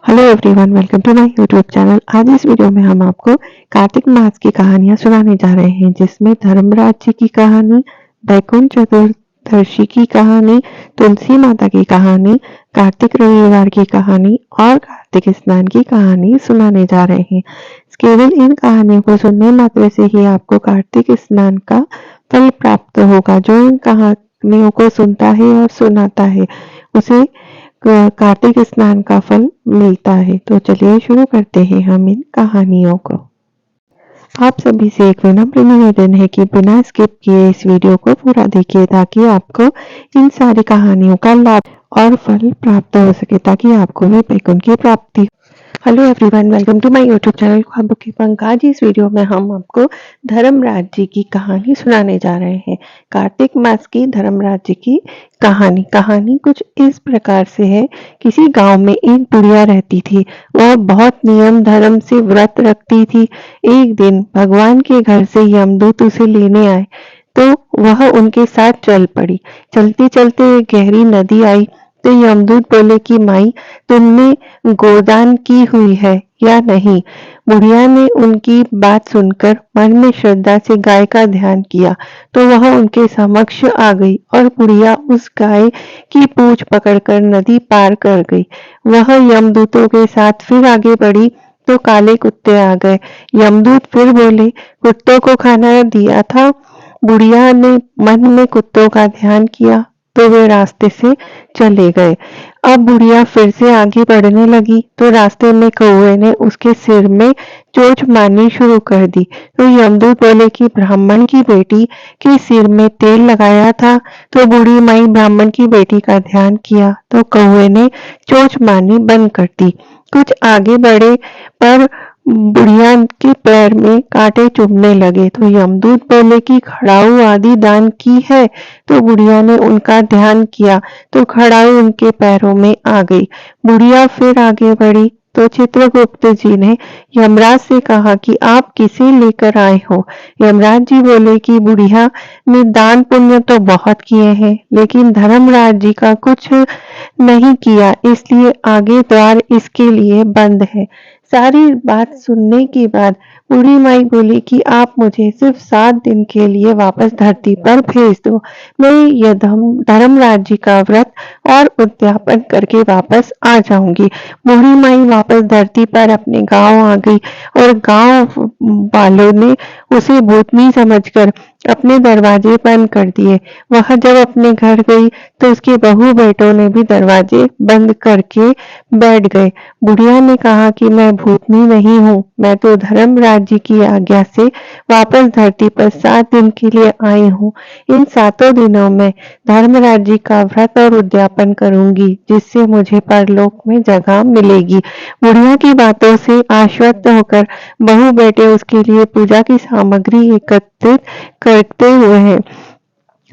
Hello everyone, welcome to my YouTube channel. आज इस video में हम आपको कार्तिक मास की कहानियां सुनाने जा रहे हैं, जिसमें धर्मराज जी की कहानी, वैकुंठ चतुर्दशी की कहानी, तुलसी माता की कहानी, कार्तिक रविवार की कहानी और कार्तिक स्नान की कहानी सुनाने जा रहे हैं। केवल इन कहानियों को सुनने मात्र से ही आपको कार्तिक स्नान का फल प्राप्त होगा। जो इन कहानियों को सुनता है और सुनाता है, उसे कार्तिक स्नान का फल मिलता है। तो चलिए शुरू करते हैं हम इन कहानियों को। आप सभी से एक विनम्र निवेदन है कि बिना स्किप किए इस वीडियो को पूरा देखिए, ताकि आपको इन सारी कहानियों का लाभ और फल प्राप्त हो सके, ताकि आपको भी वैकुंठ की प्राप्ति। Hello everyone, welcome to my YouTube channel ख्वाबों की पंख। आज इस वीडियो में हम आपको धर्मराज जी की कहानी सुनाने जा रहे हैं। कार्तिक मास की धर्मराज जी की कहानी कुछ इस प्रकार से है। किसी गांव में एक बुढ़िया रहती थी। वह बहुत नियम धर्म से व्रत रखती थी। एक दिन भगवान के घर से यमदूत उसे लेने आए, तो वह उनके साथ चल पड़ी। चलते चलते एक गहरी नदी आई, तो यमदूत बोले कि माई, तुमने गोदान की हुई है या नहीं। बुढ़िया ने उनकी बात सुनकर मन में श्रद्धा से गाय का ध्यान किया, तो वह उनके समक्ष आ गई और बुढ़िया उस गाय की पूंछ पकड़कर नदी पार कर गई। वह यमदूतों के साथ फिर आगे बढ़ी, तो काले कुत्ते आ गए। यमदूत फिर बोले, कुत्तों को खाना दिया था। बुढ़िया ने मन में कुत्तों का ध्यान किया, तो वे रास्ते से चले गए। अब बुढ़िया फिर से आगे बढ़ने लगी, तो रास्ते में कौवे ने उसके सिर में चोंच मारनी शुरू कर दी। तो यमदूत बोले कि ब्राह्मण की बेटी के सिर में तेल लगाया था। तो बूढ़ी माई ब्राह्मण की बेटी का ध्यान किया, तो कौवे ने चोंच मारनी बंद कर दी। कुछ आगे बढ़े पर बुढ़िया के पैर में कांटे चुभने लगे, तो यमदूत बोले कि खड़ाऊ आदि दान की है। तो बुढ़िया ने उनका ध्यान किया, तो खड़ाऊ उनके पैरों में आ गई। बुढ़िया फिर आगे बढ़ी, तो चित्रगुप्त जी ने यमराज से कहा कि आप किसे लेकर आए हो। यमराज जी बोले कि बुढ़िया ने दान पुण्य तो बहुत किए हैं, लेकिन धर्मराज जी का कुछ नहीं किया, इसलिए आगे द्वार इसके लिए बंद है। सारी बात सुनने के बाद बूढ़ी माई बोली कि आप मुझे सिर्फ 7 दिन के लिए वापस धरती पर भेज दो। मैं यह धर्मराज जी का व्रत और उद्यापन करके वापस आ जाऊंगी। बूढ़ी माई वापस धरती पर अपने गांव आ गई, और गांव वालों ने उसे भूतनी समझकर अपने दरवाजे बंद कर दिए। वह जब अपने घर गई, तो उसके बहू बेटों ने भी दरवाजे बंद करके बैठ गए। बुढ़िया ने कहा कि मैं भूतनी नहीं हूँ, मैं तो धर्मराज जी की आज्ञा से वापस धरती पर 7 दिन के लिए आई हूँ। इन 7 दिनों में धर्मराज जी का व्रत और उद्यापन करूंगी, जिससे मुझे परलोक में जगह मिलेगी। बुढ़िया की बातों से आश्वस्त होकर बहू बेटे उसके लिए पूजा की सामग्री एकत्रित करते हुए हैं।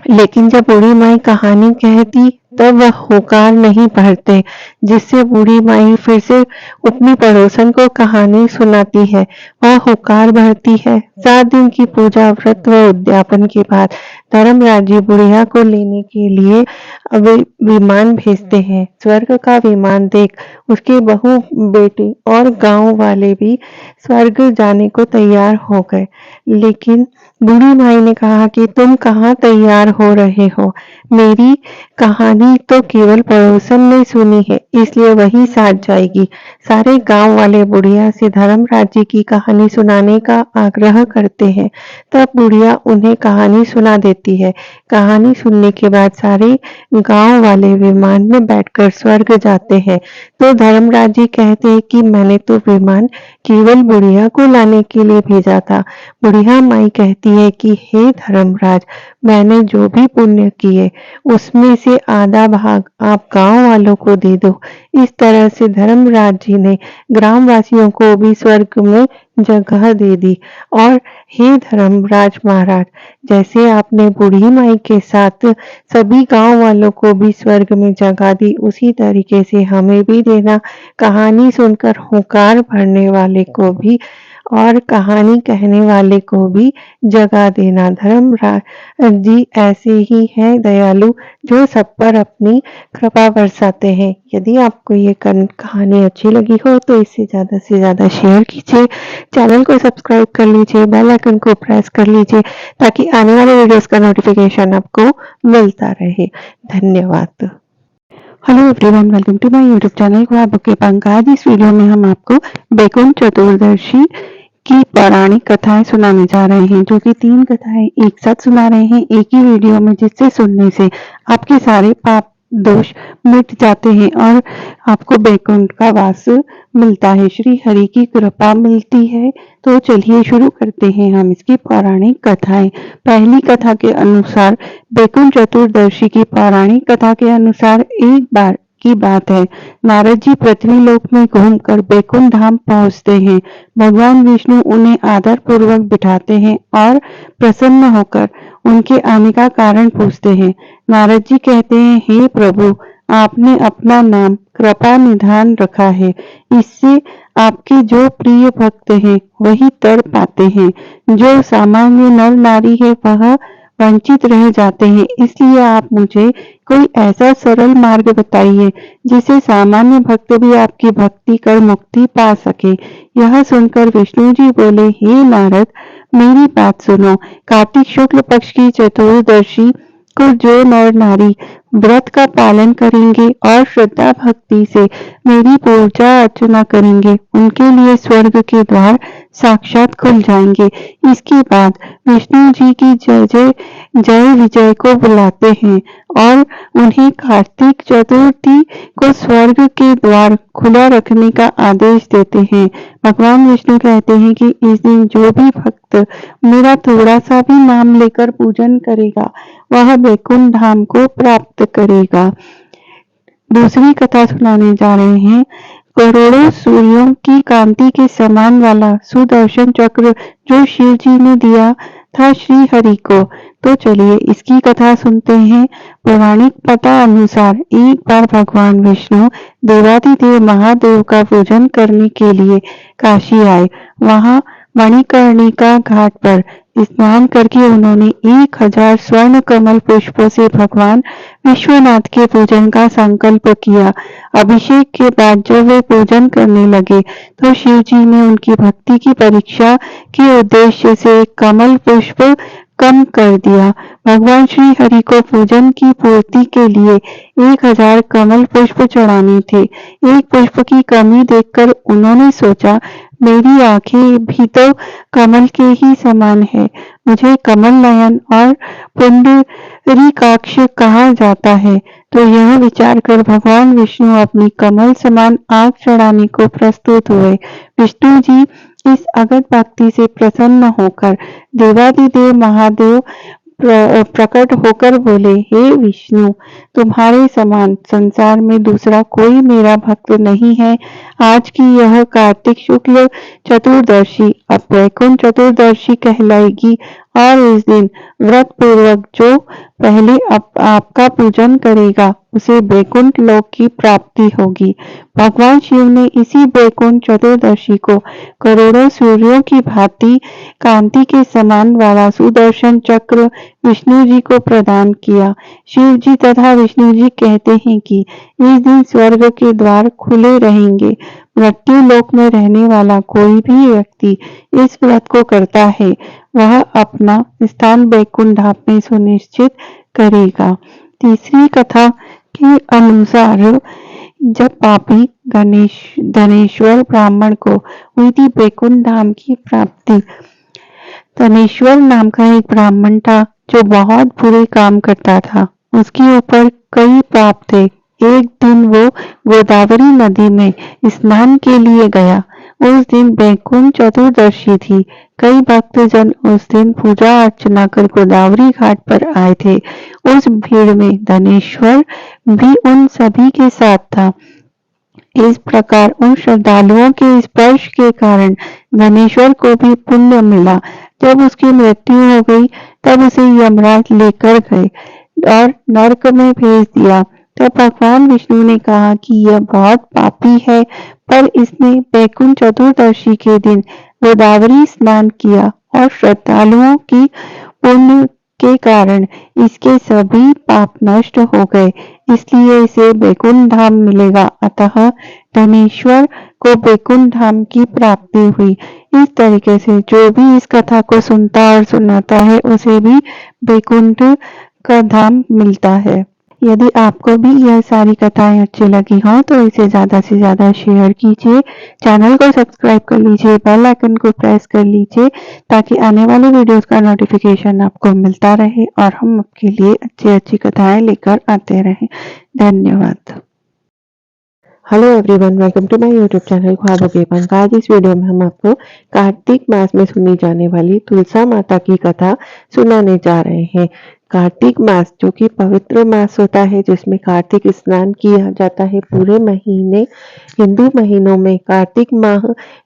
लेकिन जब बूढ़ी माई कहानी कहती, तब वह होकार नहीं भरते, जिससे बूढ़ी माई फिर से अपनी पड़ोसन को कहानी सुनाती है। वह होकार भरती है। 7 दिन की पूजा व्रत व उद्यापन के बाद धर्मराज जी बुढ़िया को लेने के लिए विमान भेजते हैं। स्वर्ग का विमान देख उसके बहू बेटे और गांव वाले भी स्वर्ग जाने को तैयार हो गए। लेकिन बूढ़ी माई ने कहा कि तुम कहाँ तैयार हो रहे हो, मेरी कहानी तो केवल पड़ोसन ने सुनी है, इसलिए वही साथ जाएगी। सारे गांव वाले बुढ़िया से धर्मराज जी की कहानी सुनाने का आग्रह करते हैं। तब बुढ़िया उन्हें कहानी सुना देती है। कहानी सुनने के बाद सारे गांव वाले विमान में बैठकर स्वर्ग जाते हैं। तो धर्मराज जी कहते हैं कि मैंने तो विमान केवल बुढ़िया को लाने के लिए भेजा था। बुढ़िया माई कहती है कि हे धर्मराज, मैंने जो भी पुण्य किए, उसमें से आधा भाग आप गांव वालों को दे दो। इस तरह से धर्मराज जी ने ग्रामवासियों को भी स्वर्ग में जगह दे दी। और हे धर्मराज महाराज, जैसे आपने बूढ़ी माई के साथ सभी गांव वालों को भी स्वर्ग में जगह दी, उसी तरीके से हमें भी देना। कहानी सुनकर होकार भरने वाले को भी और कहानी कहने वाले को भी जगा देना। धर्मराज जी ऐसे ही हैं दयालु, जो सब पर अपनी कृपा बरसाते हैं। यदि आपको ये कहानी अच्छी लगी हो तो इसे ज़्यादा से ज़्यादा शेयर कीजिए, चैनल को सब्सक्राइब कर लीजिए, बेल आइकन को प्रेस कर लीजिए ताकि आने वाले वीडियोस का नोटिफिकेशन आपको मिलता रहे। धन्यवाद। Hello everyone, welcome to my YouTube channel ख्वाब के पंख। आज इस वीडियो में हम आपको बैकुंठ चतुर्दशी की पौराणिक कथाएं सुनाने जा रहे हैं, जो कि 3 कथाएं एक साथ सुना रहे हैं एक ही वीडियो में, जिससे सुनने से आपके सारे पाप दोष मिट जाते हैं और आपको बैकुंठ का वास मिलता है, श्री हरि की कृपा मिलती है। तो चलिए शुरू करते हैं हम इसकी पौराणिक कथाएं। पहली कथा के अनुसार, बैकुंठ चतुर्दशी की पौराणिक कथा के अनुसार एक बार की बात है, नारद जी पृथ्वी लोक में घूमकर बैकुंठ धाम पहुंचते हैं। भगवान विष्णु उन्हें आदर पूर्वक बिठाते हैं और प्रसन्न होकर उनके आने का कारण पूछते हैं। नारद जी कहते हैं, हे प्रभु, आपने अपना नाम कृपा निधान रखा है, इससे आपके जो प्रिय भक्त हैं वही तर पाते हैं, जो सामान्य नर नारी है वह वंचित रह जाते हैं। इसलिए आप मुझे कोई ऐसा सरल मार्ग बताइए जिससे सामान्य भक्त भी आपकी भक्ति कर मुक्ति पा सके। यह सुनकर विष्णु जी बोले, हे नारद, मेरी बात सुनो। कार्तिक शुक्ल पक्ष की चतुर्दशी को जो नर नारी व्रत का पालन करेंगे और श्रद्धा भक्ति से मेरी पूजा अर्चना करेंगे, उनके लिए स्वर्ग के द्वार साक्षात खुल जाएंगे। इसके बाद विष्णु जी की जय विजय को बुलाते हैं और उन्हें कार्तिक चतुर्थी को स्वर्ग के द्वार खुला रखने का आदेश देते हैं। भगवान विष्णु कहते हैं कि इस दिन जो भी भक्त मेरा थोड़ा सा भी नाम लेकर पूजन करेगा वह बैकुंठ धाम को प्राप्त करेगा। दूसरी कथा सुनाने जा रहे हैं। करोड़ों सूर्यों की कांति के समान वाला सुदर्शन चक्र जो शिव जी ने दिया था श्री हरि को। तो चलिए इसकी कथा सुनते हैं। पौराणिक कथा अनुसार एक बार भगवान विष्णु देवाधिदेव महादेव का पूजन करने के लिए काशी आए। वहां मणिकर्णिका घाट पर स्नान करके उन्होंने 1000 स्वर्ण कमल पुष्पों से भगवान विश्वनाथ के पूजन का संकल्प किया। अभिषेक के बाद जब वे पूजन करने लगे तो शिव जी ने उनकी भक्ति की परीक्षा के उद्देश्य से कमल पुष्प कम कर दिया। भगवान श्री हरि को पूजन की पूर्ति के लिए 1000 कमल पुष्प चढ़ाने थे। एक पुष्प की कमी देखकर उन्होंने सोचा, मेरी आंखें भी तो कमल के ही समान है, मुझे कमल नयन और पुंडरीकाक्ष कहा जाता है। तो यह विचार कर भगवान विष्णु अपनी कमल समान आंख चढ़ाने को प्रस्तुत हुए। विष्णु जी इस अगत भक्ति से प्रसन्न होकर देवाधिदेव महादेव प्रकट होकर बोले, हे विष्णु, तुम्हारे समान संसार में दूसरा कोई मेरा भक्त नहीं है। आज की यह कार्तिक शुक्ल चतुर्दशी अब बैकुंठ चतुर्दशी कहलाएगी और इस दिन व्रत पूर्वक जो पहले आपका पूजन करेगा उसे बैकुंठ लोक की प्राप्ति होगी। भगवान शिव ने इसी बैकुंठ चतुर्दशी को करोड़ों सूर्यों की भांति कांति के समान वाला सुदर्शन चक्र विष्णु जी को प्रदान किया। शिव जी तथा विष्णु जी कहते हैं कि इस दिन स्वर्ग के द्वार खुले रहेंगे। मृत्यु लोक में रहने वाला कोई भी व्यक्ति इस व्रत को करता है वह अपना स्थान बैकुंठ धाम में सुनिश्चित करेगा। तीसरी कथा के अनुसार, जब पापी धनेश्वर ब्राह्मण को हुई थी बैकुंठ धाम की प्राप्ति। धनेश्वर नाम का एक ब्राह्मण था जो बहुत बुरे काम करता था। उसके ऊपर कई पाप थे। एक दिन वो गोदावरी नदी में स्नान के लिए गया। उस दिन बैकुंठ चतुर्दशी थी। कई भक्तजन उस दिन पूजा अर्चना कर गोदावरी घाट पर आए थे। उस भीड़ में धनेश्वर भी उन सभी के साथ था। इस प्रकार उन श्रद्धालुओं के स्पर्श के कारण धनेश्वर को भी पुण्य मिला। जब उसकी मृत्यु हो गई तब उसे यमराज लेकर गए और नरक में भेज दिया। तब भगवान विष्णु ने कहा कि यह बहुत पापी है, पर इसने बैकुंठ चतुर्दशी के दिन गोदावरी स्नान किया और श्रद्धालुओं की पुण्य के कारण इसके सभी पाप नष्ट हो गए, इसलिए इसे बैकुंठ धाम मिलेगा। अतः धनेश्वर को बैकुंठ धाम की प्राप्ति हुई। इस तरीके से जो भी इस कथा को सुनता और सुनाता है उसे भी बैकुंठ का धाम मिलता है। यदि आपको भी यह सारी कथाएं अच्छी लगी हो तो इसे ज़्यादा से ज़्यादा शेयर कीजिए, चैनल को सब्सक्राइब कर लीजिए, बेल आइकन को प्रेस कर लीजिए ताकि आने वाले वीडियोस का नोटिफिकेशन आपको मिलता रहे और हम आपके लिए अच्छी कथाएं लेकर आते रहें। धन्यवाद। Hello everyone, welcome to my YouTube channel ख्वाबों के पंख। आज इस वीडियो में हम आपको कार्तिक मास में सुनी जाने वाली तुलसा माता की कथा सुनाने जा रहे हैं। कार्तिक मास जो कि पवित्र मास होता है जिसमें कार्तिक स्नान किया जाता है। पूरे महीने हिंदू महीनों में कार्तिक माह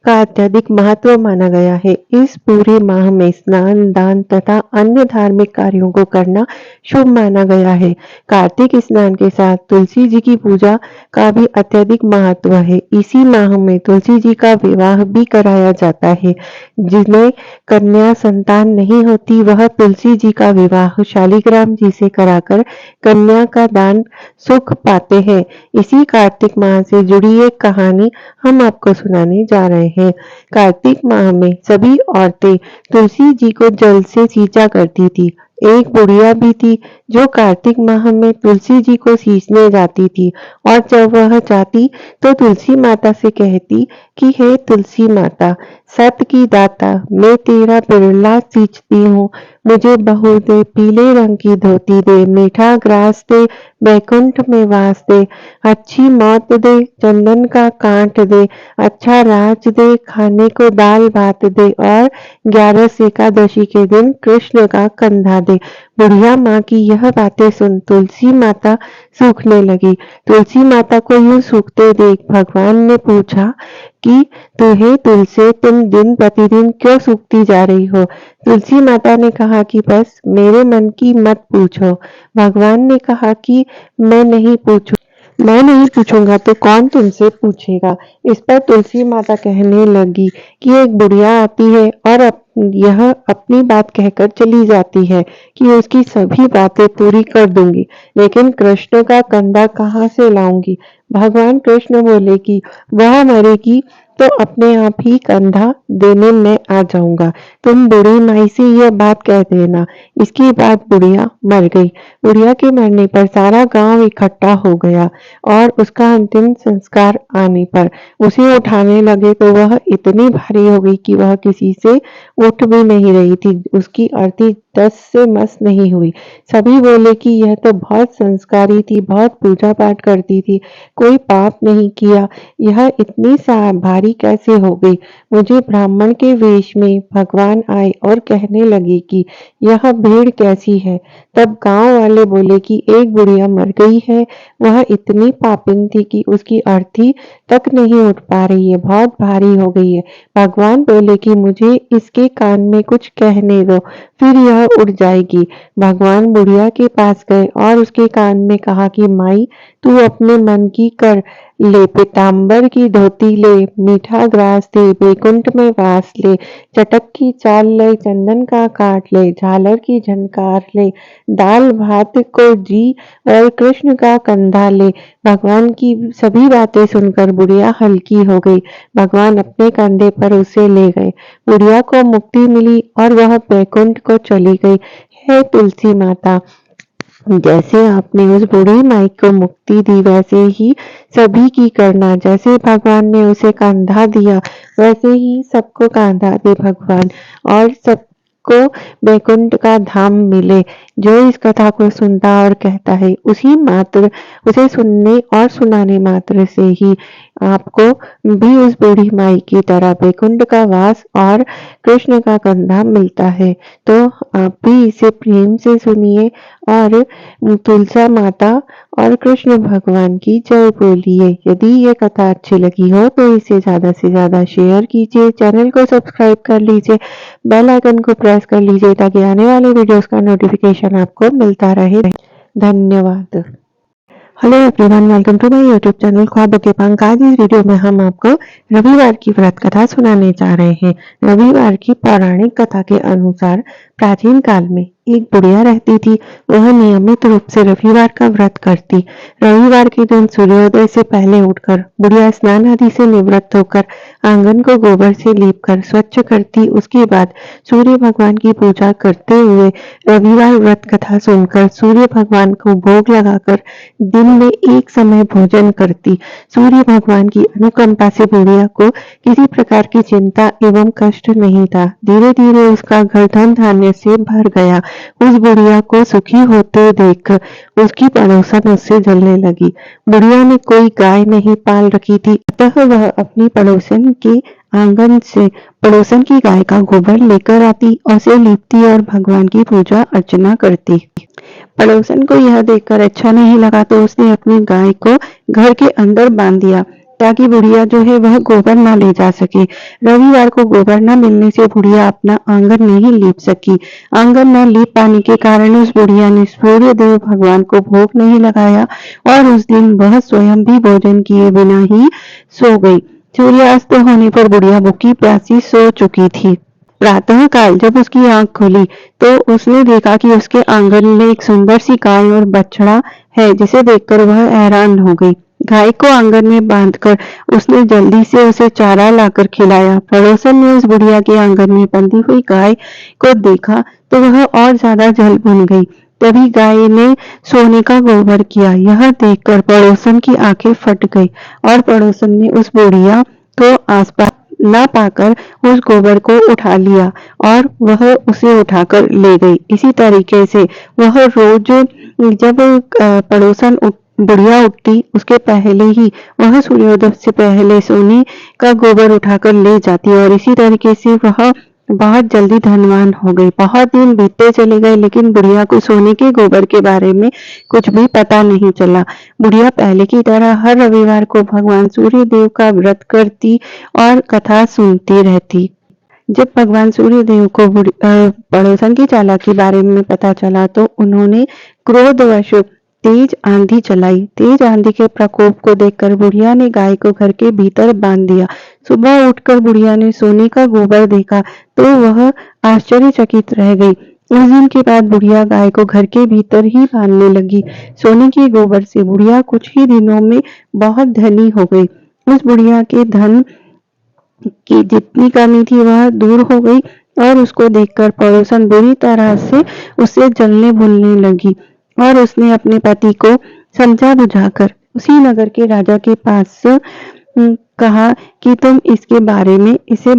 का अत्यधिक महत्व माना गया है। इस पूरे माह में स्नान, दान तथा अन्य धार्मिक कार्यों को करना शुभ माना गया है। कार्तिक स्नान के साथ तुलसी जी की पूजा का भी अत्यधिक महत्व है। इसी माह में तुलसी जी का विवाह भी कराया जाता है। जिन्हें कन्या संतान नहीं होती वह तुलसी जी का विवाह शालिग्राम जी से कराकर कन्या का दान सुख पाते हैं। इसी कार्तिक माह से जुड़ी एक कहानी हम आपको सुनाने जा रहे हैं। कार्तिक माह में सभी औरतें तुलसी जी को जल से सींचा करती थी। एक बुढ़िया भी थी जो कार्तिक माह में तुलसी जी को सींचने जाती थी और जब वह जाती तो तुलसी माता से कहती कि हे तुलसी माता, सत की दाता, मैं तेरा बिरला सींचती हूँ, मुझे बहू दे, पीले रंग की धोती दे, मीठा ग्रास दे, बैकुंठ में वास दे, अच्छी मौत दे, चंदन का कांट दे, अच्छा राज दे, खाने को दाल भात दे और 11 एकादशी के दिन कृष्ण का कंधा दे। बुढ़िया माँ की यह बातें सुन तुलसी माता सूखने लगी। तुलसी माता को यूं सूखते देख भगवान ने पूछा कि तुम्हें तुलसी तुम दिन प्रतिदिन क्यों सूखती जा रही हो? तुलसी माता ने कहा कि बस मेरे मन की मत पूछो। भगवान ने कहा कि मैं नहीं पूछूंगा तो कौन तुमसे पूछेगा? इस पर तुलसी माता कहने लगी कि एक बुढ़िया आती है और यह अपनी बात कहकर चली जाती है कि उसकी सभी बातें पूरी कर दूंगी, लेकिन कृष्ण का कंधा कहाँ से लाऊंगी? भगवान कृष्ण बोले कि वह मरेगी तो अपने आप ही कंधा देने मैं आ जाऊंगा। तुम बूढ़ी माई से यह बात कह देना। इसके बाद बुढ़िया मर गई। बुढ़िया के मरने पर सारा गांव इकट्ठा हो गया और उसका अंतिम संस्कार आने पर उसे उठाने लगे तो वह इतनी भारी हो गई कि वह किसी से उठ भी नहीं रही थी। उसकी अर्थी 10 से मस नहीं हुई। सभी बोले कि यह तो बहुत संस्कारी थी, बहुत पूजा पाठ करती थी, कोई पाप नहीं किया, यह इतनी भारी कैसे हो गई? मुझे ब्राह्मण के वेश में भगवान आए और कहने लगे कि यह भीड़ कैसी है? तब गांव वाले बोले कि एक बुढ़िया मर गई है, वह इतनी पापिन थी कि उसकी अर्थी तक नहीं उठ पा रही है, बहुत भारी हो गई है। भगवान बोले कि मुझे इसके कान में कुछ कहने दो, फिर यह उठ जाएगी। भगवान बुढ़िया के पास गए और उसके कान में कहा कि माई, तू अपने मन की कर ले, पीताम्बर की धोती ले, मीठा ग्रास दे, बैकुंठ में वास ले, चटक की चाल ले, चंदन का काट ले, झालर की झनकार ले, दाल भात को जी और कृष्ण का कंधा ले। भगवान की सभी बातें सुनकर बुढ़िया हल्की हो गई। भगवान अपने कंधे पर उसे ले गए। बुढ़िया को मुक्ति मिली और वह बैकुंठ को चली गई। हे तुलसी माता, जैसे आपने उस बूढ़ी माई को मुक्ति दी वैसे ही सभी की करना। जैसे भगवान ने उसे कंधा दिया वैसे ही सबको कंधा दे भगवान और सबको बैकुंठ का धाम मिले। जो इस कथा को सुनता और कहता है उसे सुनने और सुनाने मात्र से ही आपको भी उस बूढ़ी माई की तरह बैकुंठ का वास और कृष्ण का कंधा मिलता है। तो आप भी इसे प्रेम से सुनिए और तुलसा माता और कृष्ण भगवान की जय बोलिए। यदि ये कथा अच्छी लगी हो तो इसे ज़्यादा से ज़्यादा शेयर कीजिए, चैनल को सब्सक्राइब कर लीजिए, बेल आइकन को प्रेस कर लीजिए ताकि आने वाले वीडियोस का नोटिफिकेशन आपको मिलता रहे। धन्यवाद। Hello everyone, welcome to my YouTube channel ख्वाबों के पंख। आज इस वीडियो में हम आपको रविवार की व्रत कथा सुनाने जा रहे हैं। रविवार की पौराणिक कथा के अनुसार प्राचीन काल में एक बुढ़िया रहती थी। वह नियमित रूप से रविवार का व्रत करती। रविवार के दिन सूर्योदय से पहले उठकर बुढ़िया स्नान आदि से निवृत्त होकर आंगन को गोबर से लीपकर स्वच्छ करती। उसके बाद सूर्य भगवान की पूजा करते हुए रविवार व्रत कथा सुनकर सूर्य भगवान को भोग लगाकर दिन में एक समय भोजन करती। सूर्य भगवान की अनुकंपा से बुढ़िया को किसी प्रकार की चिंता एवं कष्ट नहीं था। धीरे धीरे उसका घर धन धान्य से भर गया। उस बुढ़िया को सुखी होते देख उसकी पड़ोसन उससे जलने लगी। बुढ़िया ने कोई गाय नहीं पाल रखी थी, अतः वह अपनी पड़ोसन के आंगन से पड़ोसन की गाय का गोबर लेकर आती और उसे लीपती और भगवान की पूजा अर्चना करती। पड़ोसन को यह देखकर अच्छा नहीं लगा तो उसने अपनी गाय को घर के अंदर बांध दिया ताकि बुढ़िया जो है वह गोबर न ले जा सके। रविवार को गोबर न मिलने से बुढ़िया अपना आंगन नहीं लीप सकी। आंगन न लीप पाने के कारण उस बुढ़िया ने सूर्य देव भगवान को भोग नहीं लगाया और उस दिन वह स्वयं भी भोजन किए बिना ही सो गई। सूर्यास्त होने पर बुढ़िया भूखी प्यासी सो चुकी थी। प्रातः काल जब उसकी आंख खुली तो उसने देखा कि उसके आंगन में एक सुंदर सी गाय और बछड़ा है, जिसे देखकर वह हैरान हो गई। गाय को आंगन में बांधकर उसने जल्दी से उसे चारा लाकर खिलाया। पड़ोसन ने उस बुढ़िया के आंगन में बंधी हुई गाय को देखा तो वह और ज्यादा जल भुन गई। तभी गाय ने सोने का गोबर किया। यह देखकर पड़ोसन की आंखें फट गई और पड़ोसन ने उस बुढ़िया को आसपास न पाकर उस गोबर को उठा लिया और वह उसे उठाकर ले गई। इसी तरीके से वह रोज जब पड़ोसन बुढ़िया उठती उसके पहले ही वह सूर्योदय से पहले सोने का गोबर उठाकर ले जाती और इसी तरीके से वह बहुत जल्दी धनवान हो गई। बहुत दिन बीतते चले गए लेकिन बुढ़िया को सोने के गोबर के बारे में कुछ भी पता नहीं चला। बुढ़िया पहले की तरह हर रविवार को भगवान सूर्य देव का व्रत करती और कथा सुनती रहती। जब भगवान सूर्य देव को पड़ोसन की चालाकी के बारे में पता चला तो उन्होंने क्रोधवश तेज आंधी चलाई। तेज आंधी के प्रकोप को देखकर बुढ़िया ने गाय को घर के भीतर बांध दिया। सुबह उठकर बुढ़िया ने सोने का गोबर देखा तो वह आश्चर्यचकित रह गई। उस दिन के बाद बुढ़िया गाय को घर के भीतर ही बांधने लगी। सोने के गोबर से बुढ़िया कुछ ही दिनों में बहुत धनी हो गई। उस बुढ़िया के धन की जितनी कमी थी वह दूर हो गई और उसको देखकर पड़ोसन बुरी तरह से उससे जलने भूलने लगी और उसने अपने पति को समझा बुझाकर उसी नगर के राजा के पास कहा कि तुम इसके बारे में इसे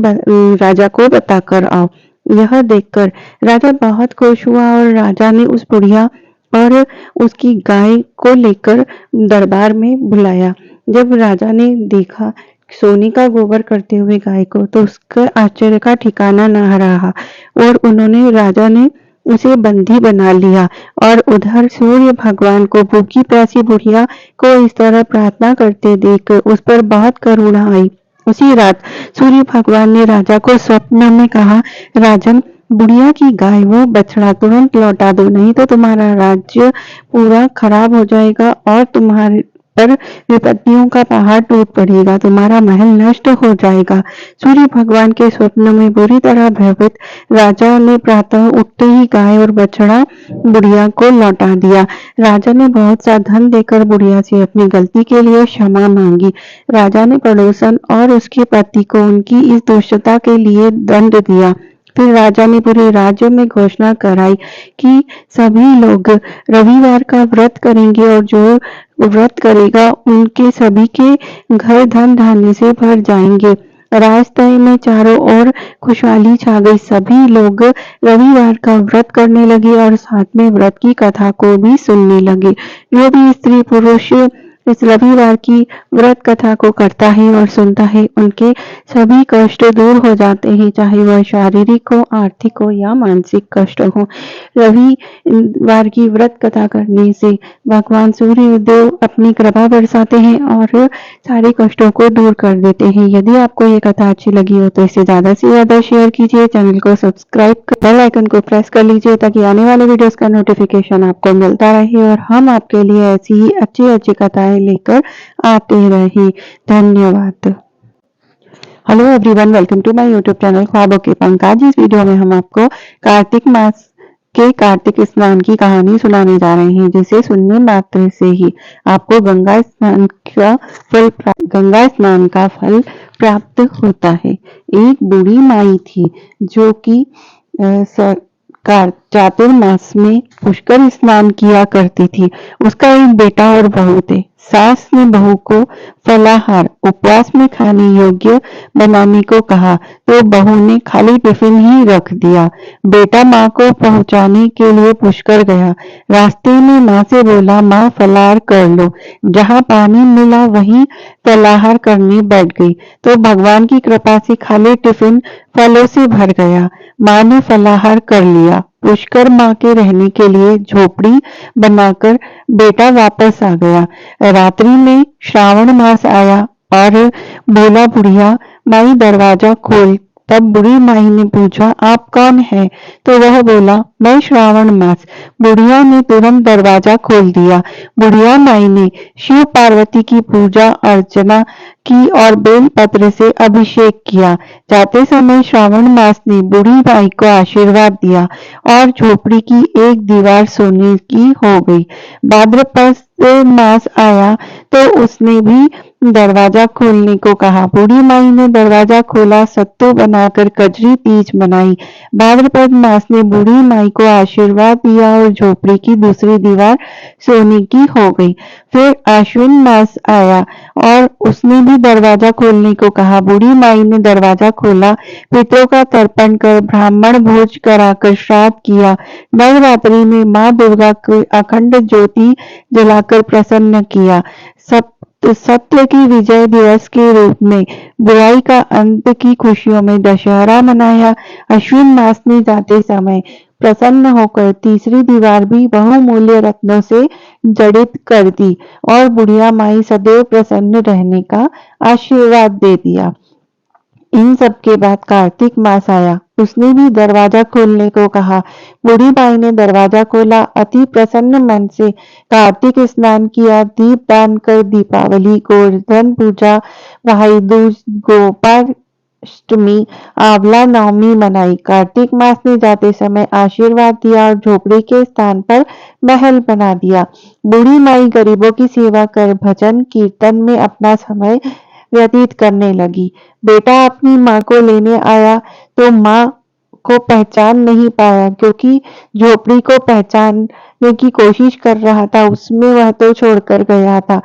राजा को बताकर आओ। यह देखकर राजा बहुत खुश हुआ और राजा ने उस बुढ़िया और उसकी गाय को लेकर दरबार में बुलाया। जब राजा ने देखा सोने का गोबर करते हुए गाय को तो उसका आश्चर्य का ठिकाना न रहा और राजा ने उसे बंदी बना लिया और उधर सूर्य भगवान को भूखी प्यासी बुढ़िया को इस तरह प्रार्थना करते देख उस पर बहुत करुणा आई। उसी रात सूर्य भगवान ने राजा को स्वप्न में कहा, राजन, बुढ़िया की गाय वो बछड़ा तुरंत लौटा दो, नहीं तो तुम्हारा राज्य पूरा खराब हो जाएगा और तुम्हारे पर विपत्तियों का पहाड़ टूट पड़ेगा, तुम्हारा महल नष्ट हो जाएगा। सूर्य भगवान के स्वप्न में बुरी तरह भयभीत राजा ने प्रातः उठते ही गाय और बछड़ा बुढ़िया को लौटा दिया। राजा ने बहुत सा धन देकर बुढ़िया से अपनी गलती के लिए क्षमा मांगी। राजा ने पड़ोसन और उसके पति को उनकी इस दुष्टता के लिए दंड दिया। फिर राजा ने पूरे राज्य में घोषणा कराई कि सभी लोग रविवार का व्रत करेंगे और जो व्रत करेगा उनके सभी के घर धन धान्य से भर जाएंगे। राजतय में चारों ओर खुशहाली छा गई। सभी लोग रविवार का व्रत करने लगे और साथ में व्रत की कथा को भी सुनने लगे। जो भी स्त्री पुरुष इस रविवार की व्रत कथा को करता है और सुनता है उनके सभी कष्ट दूर हो जाते हैं, चाहे वह शारीरिक हो, आर्थिक हो या मानसिक कष्ट हो। रविवार की व्रत कथा करने से भगवान सूर्य देव अपनी कृपा बरसाते हैं और सारे कष्टों को दूर कर देते हैं। यदि आपको ये कथा अच्छी लगी हो तो इसे ज़्यादा से ज़्यादा शेयर कीजिए, चैनल को सब्सक्राइब कर बेल आइकन को प्रेस कर लीजिए ताकि आने वाले वीडियोस का नोटिफिकेशन आपको मिलता रहे और हम आपके लिए ऐसी ही अच्छी कथाएं लेकर आते रहें। धन्यवाद। Hello everyone, welcome to my YouTube channel ख्वाबों के पंख। आज इस वीडियो में हम आपको कार्तिक मास के कार्तिक स्नान की कहानी सुनाने जा रहे हैं, जिसे सुनने मात्र से ही आपको गंगा स्नान का फल प्राप्त होता है। एक बूढ़ी माई थी जो कि चातुर्मास में पुष्कर स्नान किया करती थी। उसका एक बेटा और बहू थे। सास ने बहू को फलाहार उपवास में खाने योग्य बनाने को कहा तो बहू ने खाली टिफिन ही रख दिया। बेटा माँ को पहुंचाने के लिए पुष्कर गया। रास्ते में माँ से बोला, माँ फलाहार कर लो। जहाँ पानी मिला वहीं फलाहार करने बैठ गई तो भगवान की कृपा से खाली टिफिन फलों से भर गया। माँ ने फलाहार कर लिया। पुष्कर माँ के रहने के लिए झोपड़ी बनाकर बेटा वापस आ गया। रात्रि में श्रावण मास आया और बोला, बुढ़िया माई दरवाजा खोल। तब बुढ़ी माई ने पूछा, आप कौन है? तो वह बोला, मैं श्रावण मास। बुढ़िया ने तुरंत दरवाजा खोल दिया। बुढ़िया माई ने शिव पार्वती की पूजा अर्चना की और बेलपत्र से अभिषेक किया। जाते समय श्रावण मास ने बूढ़ी माई को आशीर्वाद दिया और झोपड़ी की एक दीवार सोने की हो गई। भाद्रपद मास आया तो उसने भी दरवाजा खोलने को कहा। बूढ़ी माई ने दरवाजा खोला, सत्तू बनाकर कजरी तीज मनाई। भाद्रपद मास ने बूढ़ी माई को आशीर्वाद दिया और झोपड़ी की दूसरी दीवार सोने की हो गई। फिर आश्विन मास आया और उसने भी दरवाजा खोलने को कहा। बूढ़ी माई ने दरवाजा खोला, पितरों का तर्पण कर ब्राह्मण भोज कराकर श्राद्ध किया। नवरात्रि में माँ दुर्गा को अखंड ज्योति जलाकर प्रसन्न किया। सत्य की विजय दिवस के रूप में बुराई का अंत की खुशियों में दशहरा मनाया। अश्विन मास में जाते समय प्रसन्न होकर तीसरी दीवार भी बहुमूल्य रत्नों से जड़ित कर दी और बुढ़िया माई सदैव प्रसन्न रहने का आशीर्वाद दे दिया। इन सब के बाद कार्तिक मास आया। उसने भी दरवाजा खोलने को कहा। बूढ़ी माई ने दरवाजा खोला, अति प्रसन्न मन से कार्तिक स्नान किया, दीप दान कर दीपावली, गोवर्धन पूजा, भाई दूज, गोपाष्टमी, आंवला नवमी मनाई। कार्तिक मास में जाते समय आशीर्वाद दिया और झोपड़ी के स्थान पर महल बना दिया। बूढ़ी माई गरीबों की सेवा कर भजन कीर्तन में अपना समय व्यतीत करने लगी। बेटा अपनी माँ को लेने आया तो माँ को पहचान नहीं पाया, क्योंकि झोपड़ी को पहचानने की कोशिश कर रहा था, उसमें वह तो छोड़कर गया था।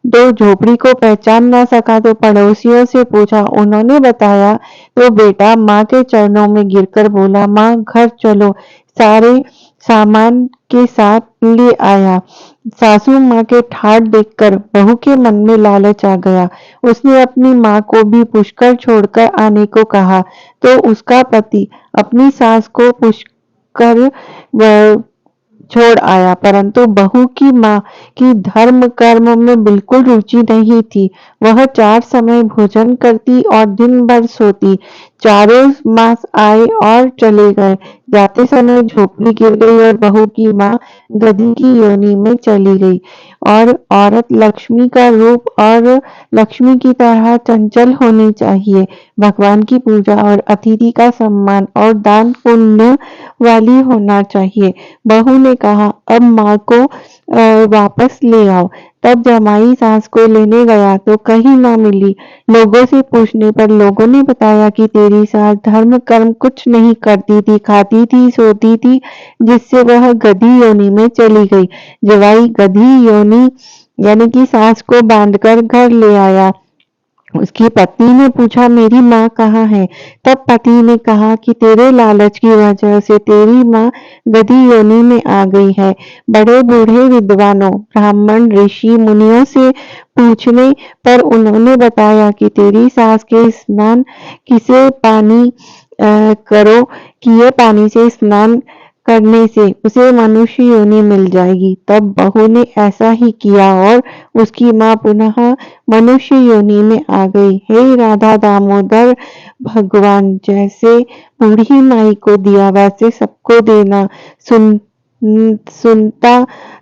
तो झोपड़ी को पहचान न सका तो पड़ोसियों से पूछा। उन्होंने बताया तो बेटा माँ के चरणों में गिरकर बोला, माँ घर चलो। सारे सामान के साथ ले आया। सासू माँ के ठाट देखकर बहू के मन में लालच आ गया। उसने अपनी माँ को भी पुष्कर छोड़कर आने को कहा तो उसका पति अपनी सास को पुष्कर छोड़ आया, परंतु बहू की माँ की धर्म कर्म में बिल्कुल रुचि नहीं थी। वह 4 समय भोजन करती और दिन भर सोती। चारों मास आए और चले गए। जाते समय झोपड़ी गिर गई और बहू की माँ गधी की योनि में चली गई। और औरत लक्ष्मी का रूप और लक्ष्मी की तरह चंचल होनी चाहिए। भगवान की पूजा और अतिथि का सम्मान और दान पुण्य वाली होना चाहिए। बहू ने कहा, अब माँ को वापस ले आओ। तब जमाई सास को लेने गया तो कहीं ना मिली। लोगों से पूछने पर लोगों ने बताया कि तेरी सास धर्म कर्म कुछ नहीं करती थी, खाती थी, सोती थी, जिससे वह गधी योनि में चली गई। जवाई गधी योनि यानी कि सास को बांधकर घर ले आया। उसकी पत्नी ने पूछा, मेरी माँ कहाँ है? तब पति ने कहा कि तेरे लालच की वजह से तेरी माँ गधी योनि में आ गई है। बड़े बूढ़े विद्वानों, ब्राह्मण, ऋषि, मुनियों से पूछने पर उन्होंने बताया कि तेरी सास के स्नान किसे पानी करो किए पानी से स्नान करने से उसे मनुष्य योनि मिल जाएगी। तब बहू ने ऐसा ही किया और उसकी माँ पुनः मनुष्य योनि में आ गई। हे राधा दामोदर भगवान, जैसे बूढ़ी माई को दिया वैसे सबको देना। सुनता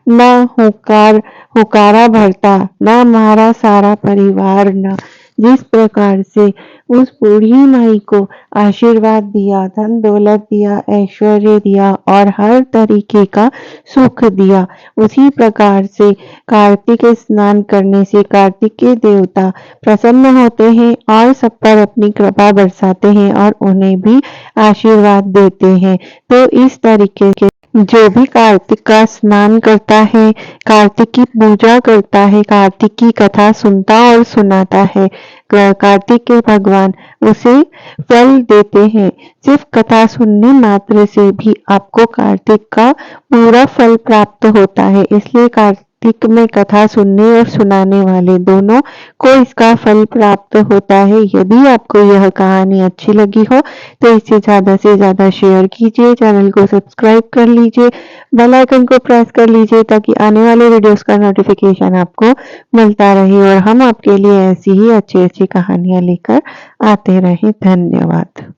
ना हुकारा भरता, ना मारा सारा परिवार ना। जिस प्रकार से उस बूढ़ी माई को आशीर्वाद दिया, धन दौलत दिया, ऐश्वर्य दिया और हर तरीके का सुख दिया, उसी प्रकार से कार्तिक स्नान करने से कार्तिक के देवता प्रसन्न होते हैं और सब पर अपनी कृपा बरसाते हैं और उन्हें भी आशीर्वाद देते हैं। तो इस तरीके के जो भी कार्तिक का स्नान करता है, कार्तिक की पूजा करता है, कार्तिक की कथा सुनता और सुनाता है, कार्तिक के भगवान उसे फल देते हैं। सिर्फ कथा सुनने मात्र से भी आपको कार्तिक का पूरा फल प्राप्त होता है। इसलिए कार्तिक में कथा सुनने और सुनाने वाले दोनों को इसका फल प्राप्त होता है। यदि आपको यह कहानी अच्छी लगी हो तो इसे ज़्यादा से ज़्यादा शेयर कीजिए, चैनल को सब्सक्राइब कर लीजिए, बेल आइकन को प्रेस कर लीजिए ताकि आने वाले वीडियोस का नोटिफिकेशन आपको मिलता रहे और हम आपके लिए ऐसी ही अच्छी अच्छी कहानियाँ लेकर आते रहें। धन्यवाद।